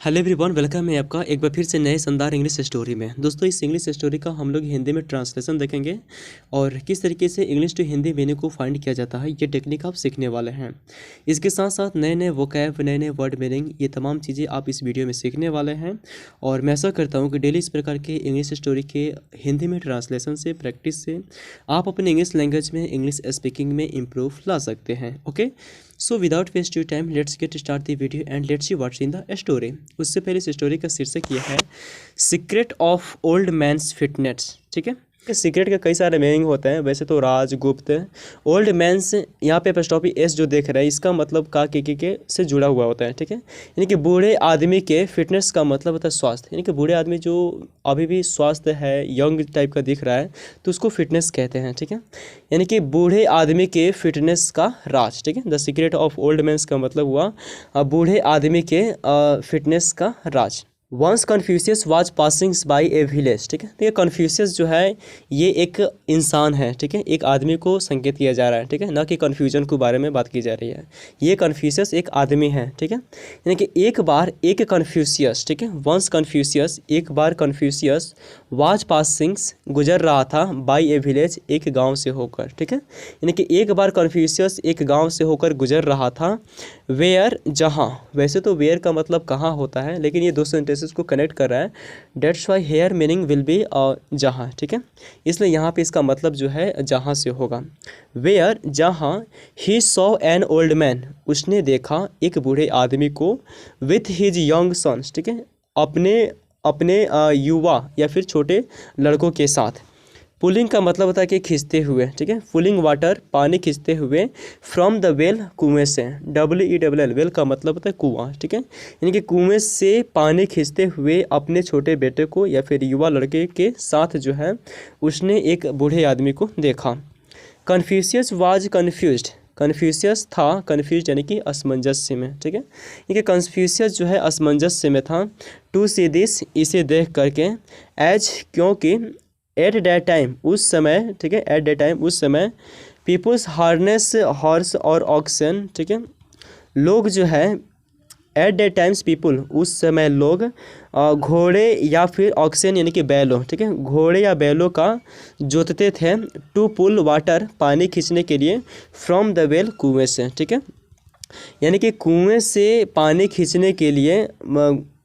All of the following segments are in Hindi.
हेलो एवरीवन, वेलकम है आपका एक बार फिर से नए शानदार इंग्लिश स्टोरी में। दोस्तों, इस इंग्लिश स्टोरी का हम लोग हिंदी में ट्रांसलेशन देखेंगे और किस तरीके से इंग्लिश टू हिंदी मीनिंग को फाइंड किया जाता है, ये टेक्निक आप सीखने वाले हैं। इसके साथ साथ नए नए वोकैब, नए नए वर्ड मीनिंग, ये तमाम चीज़ें आप इस वीडियो में सीखने वाले हैं। और मैं ऐसा करता हूँ कि डेली इस प्रकार के इंग्लिश स्टोरी के हिंदी में ट्रांसलेशन से, प्रैक्टिस से आप अपने इंग्लिश लैंग्वेज में, इंग्लिश स्पीकिंग में इम्प्रूव ला सकते हैं। Okay, so without waste your time let's get start the video and let's see what's in the story. उससे पहले इस स्टोरी का शीर्षक यह है secret of old man's fitness. ठीक है, सीक्रेट के कई सारे मीनिंग होते हैं। वैसे तो राज, गुप्त, ओल्ड मैन्स, यहाँ पे एपॉस्ट्रोफी एस जो देख रहे हैं इसका मतलब का के से जुड़ा हुआ होता है। ठीक है, यानी कि बूढ़े आदमी के फिटनेस का मतलब होता है स्वास्थ्य, यानी कि बूढ़े आदमी जो अभी भी स्वास्थ्य है, यंग टाइप का दिख रहा है, तो उसको फिटनेस कहते हैं। ठीक है, यानी कि बूढ़े आदमी के फिटनेस का राज। ठीक है, the secret of old man's का मतलब हुआ बूढ़े आदमी के फिटनेस का राज। Once Confucius was passing by a village. ठीक है, तो ये कन्फ्यूशियस जो है ये एक इंसान है। ठीक है, एक आदमी को संकेत किया जा रहा है। ठीक है, ना कि कन्फ्यूजन के बारे में बात की जा रही है। ये कन्फ्यूशियस एक आदमी है। ठीक है, यानी कि एक बार एक कन्फ्यूशियस, ठीक है, वंस कन्फ्यूशियस, एक बार कन्फ्यूशियस वाज पासिंग, गुजर रहा था, बाई ए विलेज, एक गाँव से होकर। ठीक है, यानी कि एक बार कन्फ्यूशियस एक गाँव से होकर गुजर रहा था। वेयर, जहाँ, वैसे तो वेयर का मतलब कहाँ होता है, लेकिन ये दो सेंटेंसेस को कनेक्ट कर रहा है। That's why here meaning will be जहाँ। ठीक है, इसलिए यहाँ पे इसका मतलब जो है जहाँ से होगा। वेयर, जहाँ, he saw an old man, उसने देखा एक बूढ़े आदमी को, विथ हिज यंग सन्स। ठीक है, अपने अपने युवा या फिर छोटे लड़कों के साथ। पुलिंग का मतलब होता है कि खींचते हुए। ठीक है, पुलिंग वाटर, पानी खींचते हुए, फ्रॉम द वेल, कुएं से। WELL, वेल का मतलब होता है कुआं। ठीक है, यानी कि कुएं से पानी खींचते हुए अपने छोटे बेटे को या फिर युवा लड़के के साथ जो है उसने एक बूढ़े आदमी को देखा। कन्फ्यूशियस वाज कन्फ्यूज्ड, कन्फ्यूशियस था, कन्फ्यूज यानी कि असमंजस्य में। ठीक है, यानी कि कन्फ्यूशियस जो है असमंजस्य में था। टू सी दिस, इसे देख करके, एज, क्योंकि, एट दैट टाइम, उस समय। ठीक है, एट दैट टाइम, उस समय, पीपुल्स हार्नेस हॉर्स और ऑक्सन। ठीक है, लोग जो है, एट दैट टाइम्स पीपुल, उस समय लोग घोड़े या फिर ऑक्सन यानी कि बैलों, ठीक है, घोड़े या बैलों का जोतते थे। टू पुल वाटर, पानी खींचने के लिए, फ्रॉम द वेल, कुएं से। ठीक है, यानी कि कुएं से पानी खींचने के लिए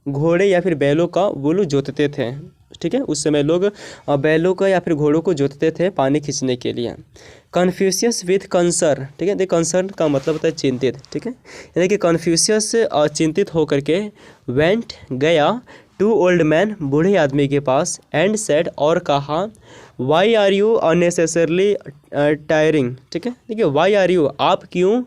घोड़े या फिर बैलों का वो लोग जोतते थे। ठीक है, उस समय लोग बैलों का या फिर घोड़ों को जोतते थे पानी खींचने के लिए। Confucius with concern. ठीक है, तो कंसर्न का मतलब होता है चिंतित। ठीक है, यानी कि कन्फ्यूशियस चिंतित होकर के, वेंट, गया, टू ओल्ड मैन, बूढ़े आदमी के पास, एंड सेड, और कहा, why are you unnecessarily tiring. ठीक है, देखिए, वाई आर यू, आप क्यों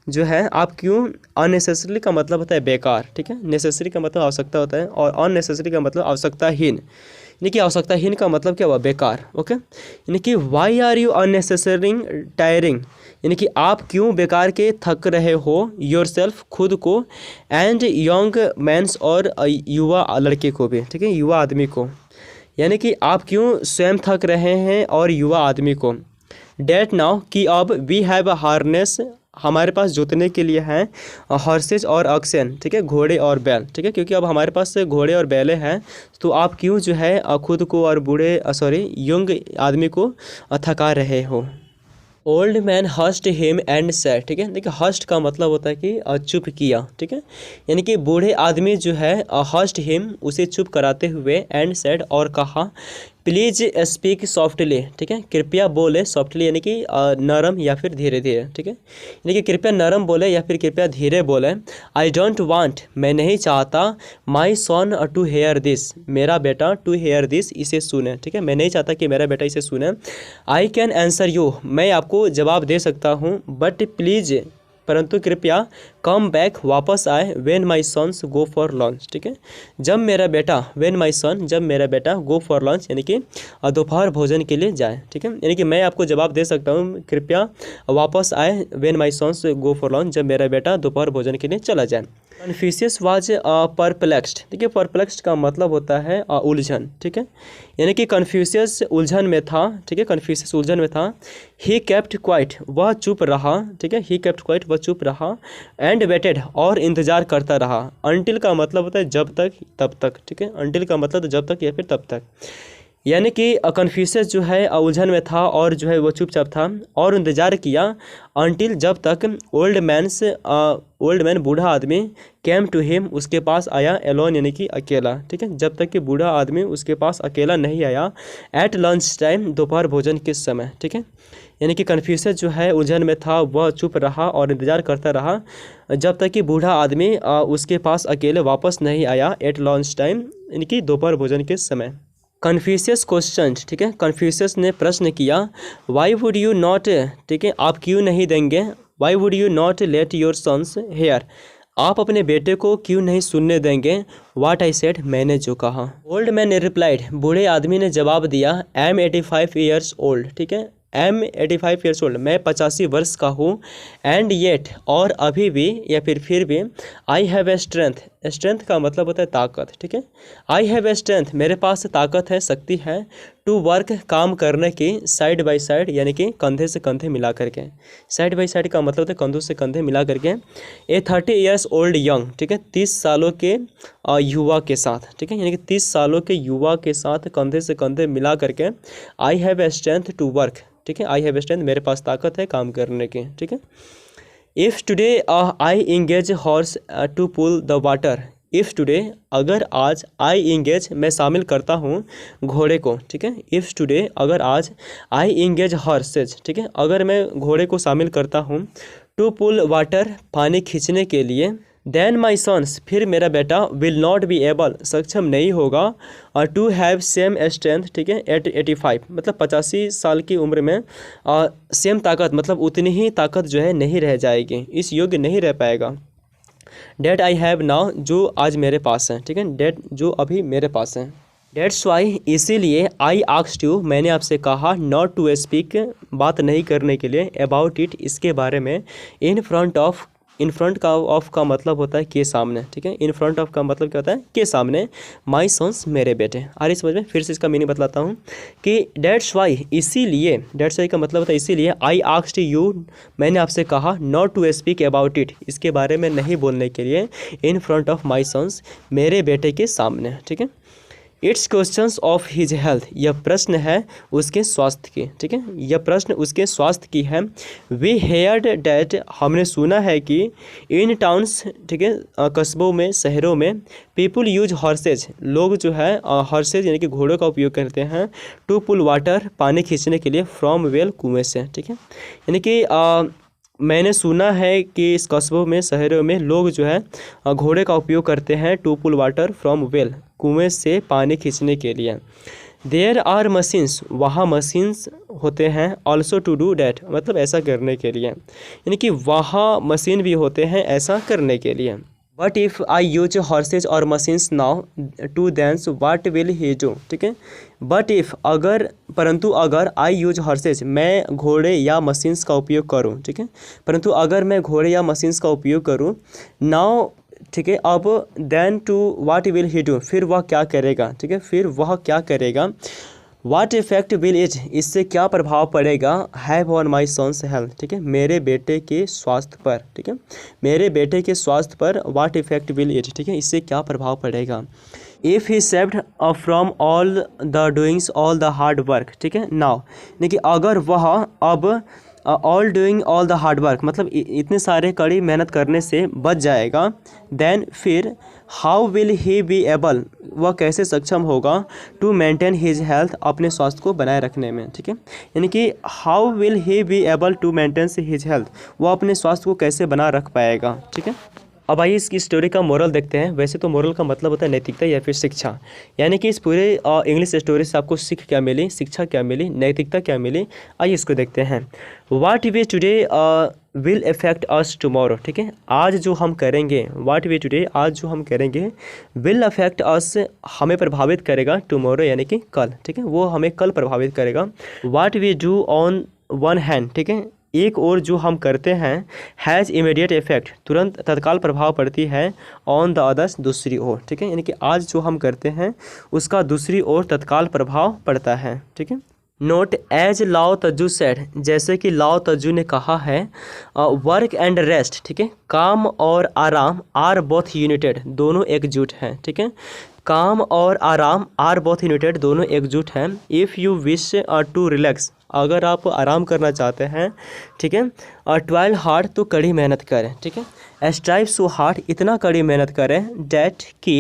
जो है, आप क्यों, अननेसेसरली का मतलब होता है बेकार। ठीक है, नेसेसरी का मतलब आवश्यकता होता है और अननेसेसरी का मतलब आवश्यकताहीन। यानी कि आवश्यकताहीन का मतलब क्या हुआ, बेकार। ओके, यानी कि why are you unnecessary tiring, यानी कि आप क्यों बेकार के थक रहे हो, योरसेल्फ, खुद को, एंड यंग मैंस, और युवा लड़के को भी। ठीक है, युवा आदमी को, यानी कि आप क्यों स्वयं थक रहे हैं और युवा आदमी को। डेट नाउ, कि अब, वी हैव अ हार्नेस, हमारे पास जोतने के लिए हैं हॉर्सेज और ऑक्सन। ठीक है, घोड़े और बैल। ठीक है, क्योंकि अब हमारे पास घोड़े और बैले हैं, तो आप क्यों जो है खुद को और बूढ़े यंग आदमी को थका रहे हो। Old man hushed him and said. ठीक है, देखिए, हस्ट का मतलब होता है कि चुप किया। ठीक है, यानी कि बूढ़े आदमी जो है हस्ट हिम, उसे चुप कराते हुए, एंड सेड, और कहा, प्लीज स्पीक सॉफ्टली। ठीक है, कृपया बोले, सॉफ्टली यानी कि नरम या फिर धीरे धीरे। ठीक है, यानी कि कृपया नरम बोले या फिर कृपया धीरे बोले। आई डोंट वांट, मैं नहीं चाहता, माई सन टू हेयर दिस, मेरा बेटा टू हेयर दिस, इसे सुने। ठीक है, मैं नहीं चाहता कि मेरा बेटा इसे सुने। आई कैन आंसर यू, मैं आपको जवाब दे सकता हूँ, बट प्लीज, परंतु कृपया, कम बैक, वापस आए, when my sons go for lunch. ठीक है, जब मेरा बेटा, व्हेन माई सन, जब मेरा बेटा, गो फॉर लंच यानी कि दोपहर भोजन के लिए जाए। ठीक है, यानी कि मैं आपको जवाब दे सकता हूँ, कृपया वापस आए, when my sons go for lunch, जब मेरा बेटा दोपहर भोजन के लिए चला जाए। Confucius was perplexed. ठीक है, परप्लेक्स्ड का मतलब होता है उलझन। ठीक है, यानी कि कन्फ्यूशियस उलझन में था। ठीक है, कन्फ्यूशियस उलझन में था। ही केप्ट क्वाइट, वह चुप रहा। ठीक है, ही केप्ट क्वाइट, वह चुप रहा। एंड वेटेड और इंतज़ार करता रहा। अनटिल का मतलब होता है जब तक तब तक, ठीक है। अनटिल का मतलब जब तक या फिर तब तक, यानी कि कन्फ्यूशियस जो है उलझन में था और जो है वो चुपचाप था और इंतज़ार किया अनटिल जब तक ओल्ड मैन बूढ़ा आदमी कैम टू हिम उसके पास आया एलोन यानी कि अकेला, ठीक है। जब तक कि बूढ़ा आदमी उसके पास अकेला नहीं आया एट लंच टाइम दोपहर भोजन के समय, ठीक है। यानी कि कन्फ्यूशियस जो है उलझन में था वह चुप रहा और इंतज़ार करता रहा जब तक कि बूढ़ा आदमी उसके पास अकेले वापस नहीं आया एट लंच टाइम यानी कि दोपहर भोजन के समय। कन्फ्यूशियस क्वेश्चन, ठीक है। कन्फ्यूशियस ने प्रश्न किया वाई वुड यू नॉट, ठीक है, आप क्यों नहीं देंगे, why would you not let your sons here, आप अपने बेटे को क्यों नहीं सुनने देंगे, वाट आई सेड, मैंने जो कहा। ओल्ड मैन ने रिप्लाइड, बूढ़े आदमी ने जवाब दिया, आई एम 85 ईयर्स ओल्ड, ठीक है, एम 85 ईयर्स ओल्ड, मैं 85 वर्ष का हूँ, एंड येट और अभी भी या फिर भी, आई हैव ए स्ट्रेंथ, स्ट्रेंथ का मतलब होता है ताकत, ठीक है। आई हैव ए स्ट्रेंथ, मेरे पास ताकत है, शक्ति है, टू वर्क काम करने की, साइड बाय साइड यानी कि कंधे से कंधे मिला करके, साइड बाय साइड का मतलब होता है कंधों से कंधे मिला करके, ए 30 ईयर्स ओल्ड यंग, ठीक है, 30 सालों के युवा के साथ, ठीक है, यानी कि 30 सालों के युवा के साथ कंधे से कंधे मिला करके, I have a strength to work, ठीक है, आई हैव ए स्ट्रेंथ, मेरे पास ताकत है काम करने की, ठीक है। If today I engage horse to pull the water, if today अगर आज, आई इंगेज मैं शामिल करता हूँ घोड़े को, ठीक है। इफ़ टुडे अगर आज, आई इंगेज हॉर्सेज, ठीक है, अगर मैं घोड़े को शामिल करता हूँ, टू पुल वाटर पानी खींचने के लिए, देन माई सन्स फिर मेरा बेटा, विल नॉट बी एबल सक्षम नहीं होगा, और टू हैव सेम स्ट्रेंथ, ठीक है, एट 85 मतलब 85 साल की उम्र में सेम ताकत मतलब उतनी ही ताकत जो है नहीं रह जाएगी, इस योग्य नहीं रह पाएगा। डेट आई हैव नाउ, जो आज मेरे पास है, ठीक है, डेट जो अभी मेरे पास है। डेट्स वाई इसीलिए, आई आस्क्ड यू मैंने आपसे कहा, नॉट टू स्पीक बात नहीं करने के लिए, अबाउट इट इसके बारे में, इन फ्रंट ऑफ, इन फ्रंट का ऑफ का मतलब होता है के सामने, ठीक है, इन फ्रंट ऑफ का मतलब क्या होता है के सामने, माई सन्स मेरे बेटे। आ रही समझ में, फिर से इसका मीनिंग बतलाता हूँ कि डेट्स वाई इसीलिए, डेट्स वाई का मतलब होता है इसीलिए, आई आस्क्ड यू मैंने आपसे कहा, not to speak about it इसके बारे में नहीं बोलने के लिए, in front of my sons मेरे बेटे के सामने, ठीक है। It's questions of his health, यह प्रश्न है उसके स्वास्थ्य की, ठीक है, यह प्रश्न उसके स्वास्थ्य की है। वी हेयर्ड डैट हमने सुना है कि, इन टाउन्स, ठीक है, कस्बों में शहरों में, पीपुल यूज हॉर्सेज लोग जो है हॉर्सेज यानी कि घोड़ों का उपयोग करते हैं, टू पुल वाटर पानी खींचने के लिए, फ्रॉम वेल कुएँ से, ठीक है, यानी कि मैंने सुना है कि इस कस्बों में शहरों में लोग जो है घोड़े का उपयोग करते हैं, to pull water from well कुएं से पानी खींचने के लिए। देयर आर मशीन्स वहाँ मशीन्स होते हैं, ऑल्सो टू डू डैट मतलब ऐसा करने के लिए, यानी कि वहाँ मशीन भी होते हैं ऐसा करने के लिए। But if I use horses और machines now to then's what will he do, ठीक है। बट इफ़ अगर, परंतु अगर, आई यूज हॉर्सेज मैं घोड़े या मशीन्स का उपयोग करूँ, ठीक है, परंतु अगर मैं घोड़े या मशीन्स का उपयोग करूँ, नाउ, ठीक है, अब then too what will he do फिर वह क्या करेगा, ठीक है, फिर वह क्या करेगा, वाट इफेक्ट विल इट इससे क्या प्रभाव पड़ेगा, have on my son's health, ठीक है, मेरे बेटे के स्वास्थ्य पर, ठीक है, मेरे बेटे के स्वास्थ्य पर, वाट इफेक्ट विल इट, ठीक है, इससे क्या प्रभाव पड़ेगा। If he saved from all the doings all the hard work, ठीक है, नाउ यानी कि अगर वह अब all doing all the hard work मतलब इतने सारे कड़ी मेहनत करने से बच जाएगा, देन फिर how will he be able वह कैसे सक्षम होगा, टू मेंटेन हिज हेल्थ अपने स्वास्थ्य को बनाए रखने में, ठीक है, यानी कि how will he be able to maintain his health वह अपने स्वास्थ्य को कैसे बना रख पाएगा, ठीक है। अब आइए इसकी स्टोरी का मोरल देखते हैं। वैसे तो मोरल का मतलब होता है नैतिकता या फिर शिक्षा, यानी कि इस पूरे इंग्लिश स्टोरी से आपको सीख क्या मिली, शिक्षा क्या मिली, नैतिकता क्या मिली, आइए इसको देखते हैं। What we today will affect us tomorrow, ठीक है, आज जो हम करेंगे, वाट वी टुडे आज जो हम करेंगे, विल अफेक्ट अस हमें प्रभावित करेगा, टुमारो यानी कि कल, ठीक है, वो हमें कल प्रभावित करेगा। What we do on one hand, ठीक है, एक और जो हम करते हैं, हैज़ इमीडिएट इफेक्ट तुरंत तत्काल प्रभाव पड़ती है, ऑन द अदर्स दूसरी ओर, ठीक है, यानी कि आज जो हम करते हैं उसका दूसरी ओर तत्काल प्रभाव पड़ता है, ठीक है। नोट एज लाओ तजू सेड, जैसे कि लाओ तजू ने कहा है, वर्क एंड रेस्ट, ठीक है, काम और आराम आर बोथ यूनाइटेड, दोनों एकजुट हैं, ठीक है, काम और आराम आर बोथ यूनाइटेड, दोनों एकजुट हैं। If you wish to relax, अगर आप आराम करना चाहते हैं, ठीक है, और ट्वेल्व हार्ड, तो कड़ी मेहनत करें, ठीक है, स्ट्राइव सो हार्ड, इतना कड़ी मेहनत करें, डैट कि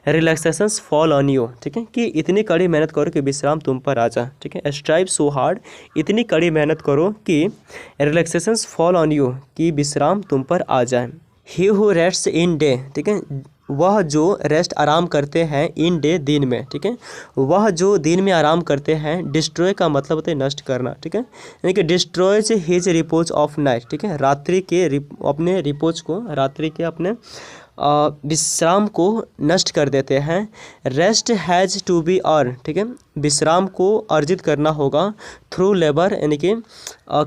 रिलैक्सेशंस फॉल ऑन यू, ठीक है, कि इतनी कड़ी मेहनत करो कि विश्राम तुम पर आ जाए, ठीक है, स्ट्राइव सो हार्ड, इतनी कड़ी मेहनत करो कि रिलैक्सेशंस फॉल ऑन यू, कि विश्राम तुम पर आ जाए। He who rests in day, ठीक है, वह जो रेस्ट आराम करते हैं इन डे, दिन में, ठीक है, वह जो दिन में आराम करते हैं, डिस्ट्रॉय का मतलब होता है नष्ट करना, ठीक है, यानी कि destroys his repose of night, ठीक है, रात्रि के अपने रिपोज को, रात्रि के अपने विश्राम को नष्ट कर देते हैं। Rest has to be earn, ठीक है, विश्राम को अर्जित करना होगा थ्रू लेबर, यानी कि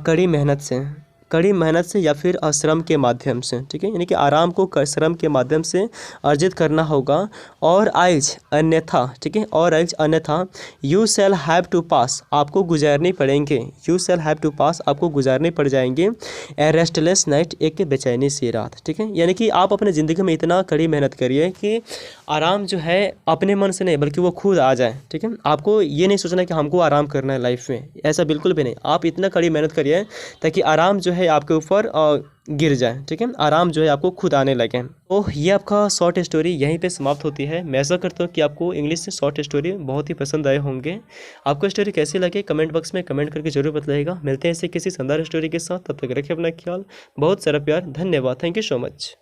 कड़ी मेहनत से, कड़ी मेहनत से या फिर श्रम के माध्यम से, ठीक है, यानी कि आराम को श्रम के माध्यम से अर्जित करना होगा। और आइज अन्यथा, ठीक है, और आइज अन्यथा, यू शैल हैव टू पास, आपको गुजारने पड़ेंगे, यू शैल हैव टू पास, आपको गुजारने पड़ जाएंगे, ए रेस्टलेस नाइट, एक बेचैनी सी रात, ठीक है, यानी कि आप अपने ज़िंदगी में इतना कड़ी मेहनत करिए कि आराम जो है अपने मन से नहीं बल्कि वो खुद आ जाए, ठीक है, आपको ये नहीं सोचना कि हमको आराम करना है लाइफ में, ऐसा बिल्कुल भी नहीं, आप इतना कड़ी मेहनत करिए ताकि आराम जो है आपके ऊपर गिर जाए, ठीक है, आराम जो है आपको खुद आने लगे। तो ये आपका शॉर्ट स्टोरी यहीं पे समाप्त होती है। मैं ऐसा करता हूँ कि आपको इंग्लिश से शॉर्ट स्टोरी बहुत ही पसंद आए होंगे। आपको स्टोरी कैसी लगे कमेंट बॉक्स में कमेंट करके जरूर बताइएगा। मिलते हैं ऐसे किसी शानदार स्टोरी के साथ, तब तक रखिए अपना ख्याल, बहुत सारा प्यार, धन्यवाद, थैंक यू सो मच।